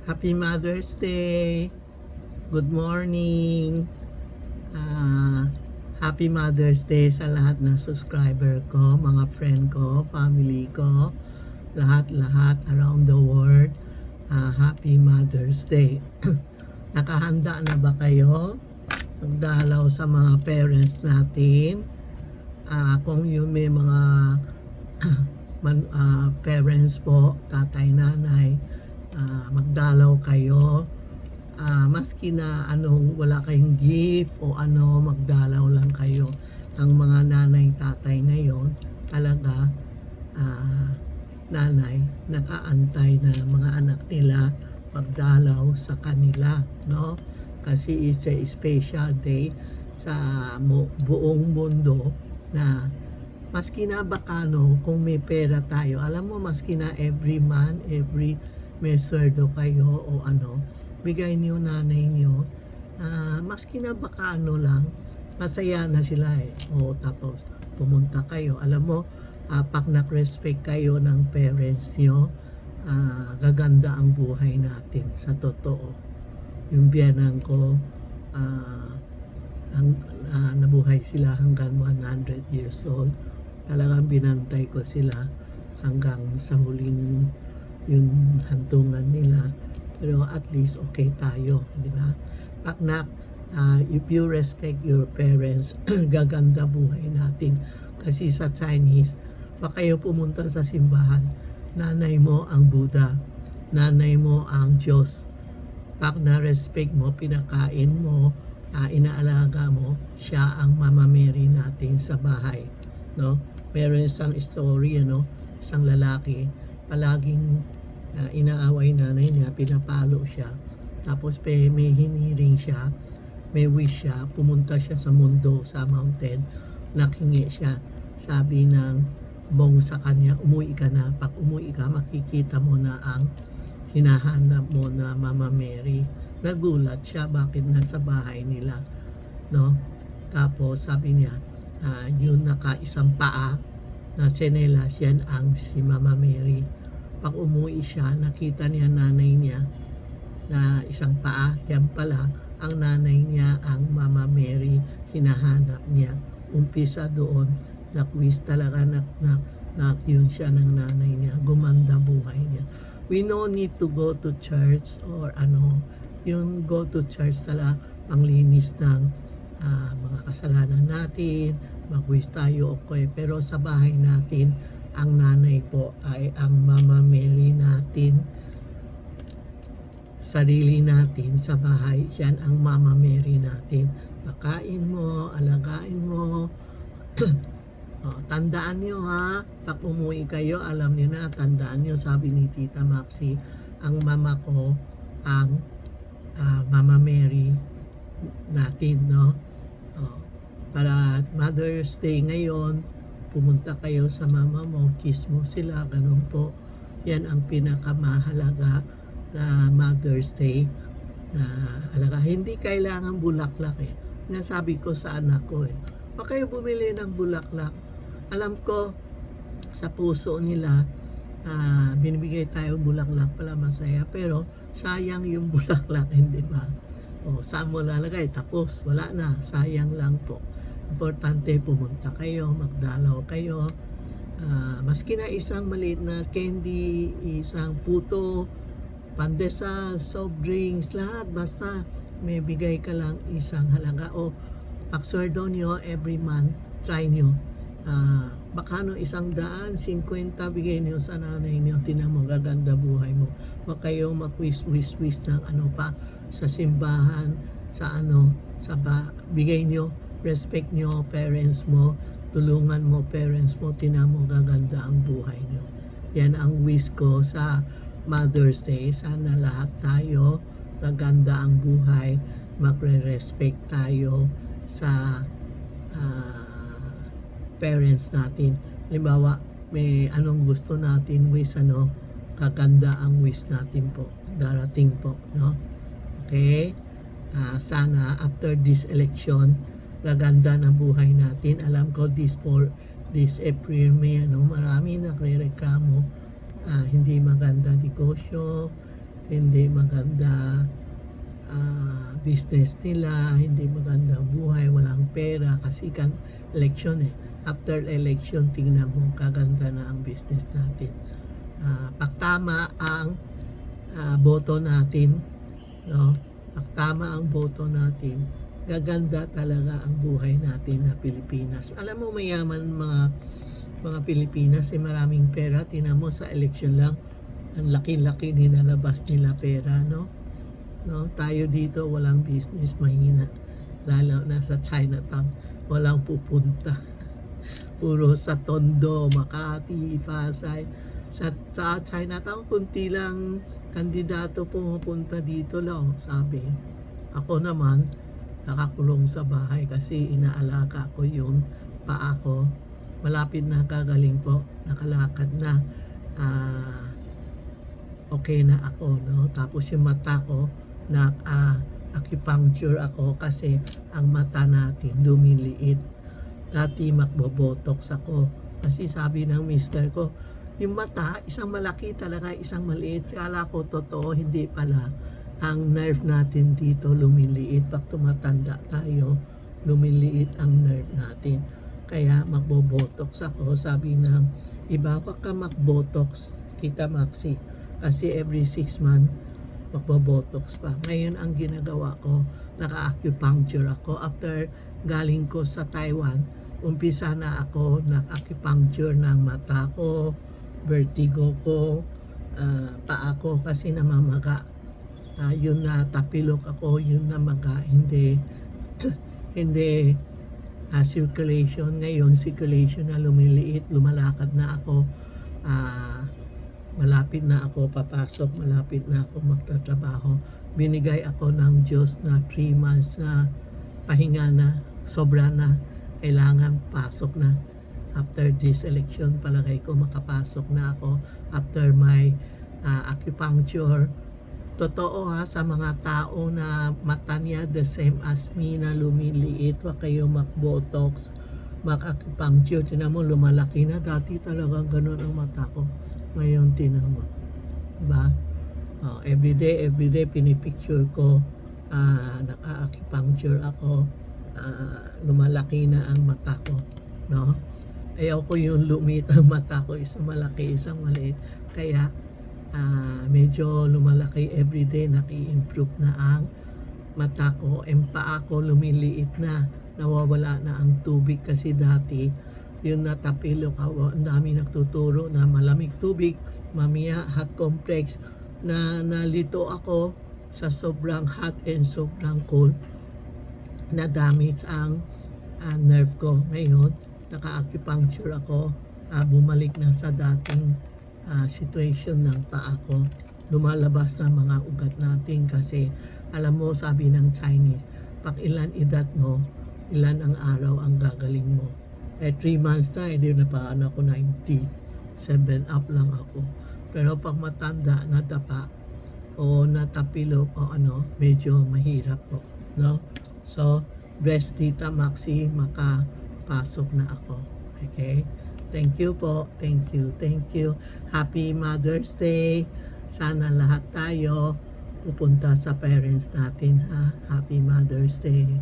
Happy Mother's Day! Good morning! Happy Mother's Day sa lahat ng subscriber ko, mga friend ko, family ko, lahat-lahat around the world. Happy Mother's Day! Nakahanda na ba kayo? Magdalaw sa mga parents natin. Kung yung may mga parents po, tatay, nanay, magdalaw kayo. Maski na wala kayong gift o magdalaw lang kayo. Ang mga nanay, tatay ngayon, talaga nanay, nakaantay na mga anak nila magdalaw sa kanila, no? Kasi it's a special day sa buong mundo na maski na bakano, kung may pera tayo, alam mo, maski na every month, may sweldo kayo o bigay niyo nanay niyo, maski na bakano lang, masaya na sila eh. O tapos, pumunta kayo. Alam mo, pag na-respect kayo ng parents niyo, gaganda ang buhay natin sa totoo. Yung biyanang ko, nabuhay sila hanggang 100 years old. Talagang binantay ko sila hanggang sa huling yung hantungan nila. Pero at least okay tayo, di ba? If you respect your parents, gaganda buhay natin. Kasi sa Chinese, baka kayo pumunta sa simbahan, nanay mo ang Buddha, nanay mo ang Diyos. Pag na-respect mo, pinakain mo, inaalaga mo, siya ang Mama Mary natin sa bahay, no? Meron isang story, isang lalaki, palaging inaaway nanay niya, pinapalo siya. Tapos may hiniring siya, may wish siya, pumunta siya sa mundo, sa mountain, nakhingi siya. Sabi ng bong sa kanya, umuwi ka na. Pag umuwi ka, makikita mo na ang hinahanap mo na Mama Mary. Nagulat siya, bakit nasa bahay nila, no? Tapos sabi niya, yung naka-isang paa na tsinelas, yan ang si Mama Mary. Pag umuwi siya, nakita niya nanay niya na isang paa, yan pala ang nanay niya, ang Mama Mary, hinahanap niya. Umpisa doon, nakwis talaga, yun siya ng nanay niya, gumanda buhay niya. We no need to go to church or yung go to church talaga, panglinis ng mga kasalanan natin, mag-wish tayo, okay. Pero sa bahay natin, ang nanay po ay ang Mama Mary natin. Sarili natin sa bahay, yan ang Mama Mary natin. Pakain mo, alagain mo. Tandaan nyo ha, pag umuwi kayo, alam niyo na, tandaan nyo, sabi ni Tita Maxi, ang mama ko, ang Mama Mary natin, no? Para Mother's Day ngayon, pumunta kayo sa mama mo, kiss mo sila, ganun po. Yan ang pinakamahalaga na Mother's Day na alaga. Hindi kailangan bulaklak eh. Nasabi ko sa anak ko eh, huwag kayo bumili ng bulaklak. Alam ko, sa puso nila, binibigay tayo bulaklak pala masaya, pero sayang yung bulaklak, hindi ba? O, saan mo lalagay? Tapos, wala na. Sayang lang po. Importante, pumunta kayo, magdalaw kayo. Maski na isang maliit na candy, isang puto, pandesal, soft drinks, lahat. Basta may bigay ka lang isang halaga. O, pagsweldo nyo every month, try nyo. Baka 100, 50 bigay niyo sa nanay niyo, tinan mo, gaganda buhay mo. Huwag kayong mag-wish ng pa sa simbahan, bigay niyo, respect niyo parents mo, tulungan mo parents mo, tinan mo, gaganda ang buhay niyo. Yan ang wish ko sa Mother's Day. Sana lahat tayo gaganda ang buhay, magre-respect tayo sa parents natin. Halimbawa, may anong gusto natin wish, kaganda ang wish natin po, darating po, no? Okay? Sana after this election, gaganda ng buhay natin. Alam ko this April, May, marami nagre-reklamo, hindi maganda negosyo, hindi maganda business nila, hindi magandang buhay, walang pera kasi kan election eh. After election, tingnan mo, kaganda na ang business natin. Pagtama ang boto natin, no? Pagtama ang boto natin, gaganda talaga ang buhay natin na Pilipinas. Alam mo, mayaman mga Pilipinas, maraming pera. Tingnan mo sa election lang, ang laki-laki nilalabas nila pera, no? No, tayo dito walang business, mahina, lalo na sa Chinatown walang pupunta. Puro sa Tondo, Makati, Pasay. Sa Chinatown kunti lang kandidato pumupunta dito lang, sabi. Ako naman nakakulong sa bahay kasi inaalaga ko yung paa ko. Malapit na kagaling po, nakalakad na. Okay na ako, no? Tapos yung mata ko na acupuncture ako kasi ang mata natin lumiliit. Dati magbobotox ako kasi sabi ng mister ko, yung mata isang malaki talaga, isang maliit. Kala ko totoo, hindi pala. Ang nerve natin dito lumiliit. Pag tumatanda tayo, lumiliit ang nerve natin. Kaya magbobotox ako. Sabi ng iba, wag ka magbotox, Tita Maxi, kasi every 6 months magbobotox pa. Ngayon ang ginagawa ko, naka-acupuncture ako. After galing ko sa Taiwan, umpisa na ako naka-acupuncture ng mata ko, vertigo ko, paa ko kasi namamaga. Yun na tapilok ako, yun namaga, hindi hindi circulation. Ngayon circulation na lumiliit, lumalakad na ako. Malapit na ako papasok, malapit na ako magtatrabaho. Binigay ako ng Diyos na 3 months na pahinga na, sobra na, kailangan pasok na. After this election, palagay ko makapasok na ako after my acupuncture. Totoo sa mga tao na mata niya the same as me na lumiliit, wag kayo mag-botox, mag-acupuncture. Tinan mo, lumalaki na. Dati talagang ganun ang mata ko. Ngayon, tinan mo. Diba? Everyday, pinipicture ko. Naka-acupuncture ako. Lumalaki na ang mata ko. No? Ayaw ko yung lumit ang mata ko. Isang malaki, isang maliit. Kaya, medyo lumalaki everyday. Naki-improve na ang mata ko. Ang paa ko lumiliit na. Nawawala na ang tubig kasi dati yung natapilok ako, ang dami nagtuturo na malamig tubig, mamaya hot complex, na nalito ako sa sobrang hot and sobrang cold, na damage ang nerve ko. Ngayon, naka-acupuncture ako, bumalik na sa dating situation ng paa ko. Lumalabas na mga ugat natin kasi alam mo, sabi ng Chinese, pag ilan edad mo, ilan ang araw ang gagaling mo. 3 months na, hindi na pa ako 97 up lang ako. Pero pag matanda, natapa o natapilok o medyo mahirap po. No? So, bless Tita Maxi, makapasok na ako. Okay? Thank you po. Thank you. Happy Mother's Day. Sana lahat tayo pupunta sa parents natin, ha? Happy Mother's Day.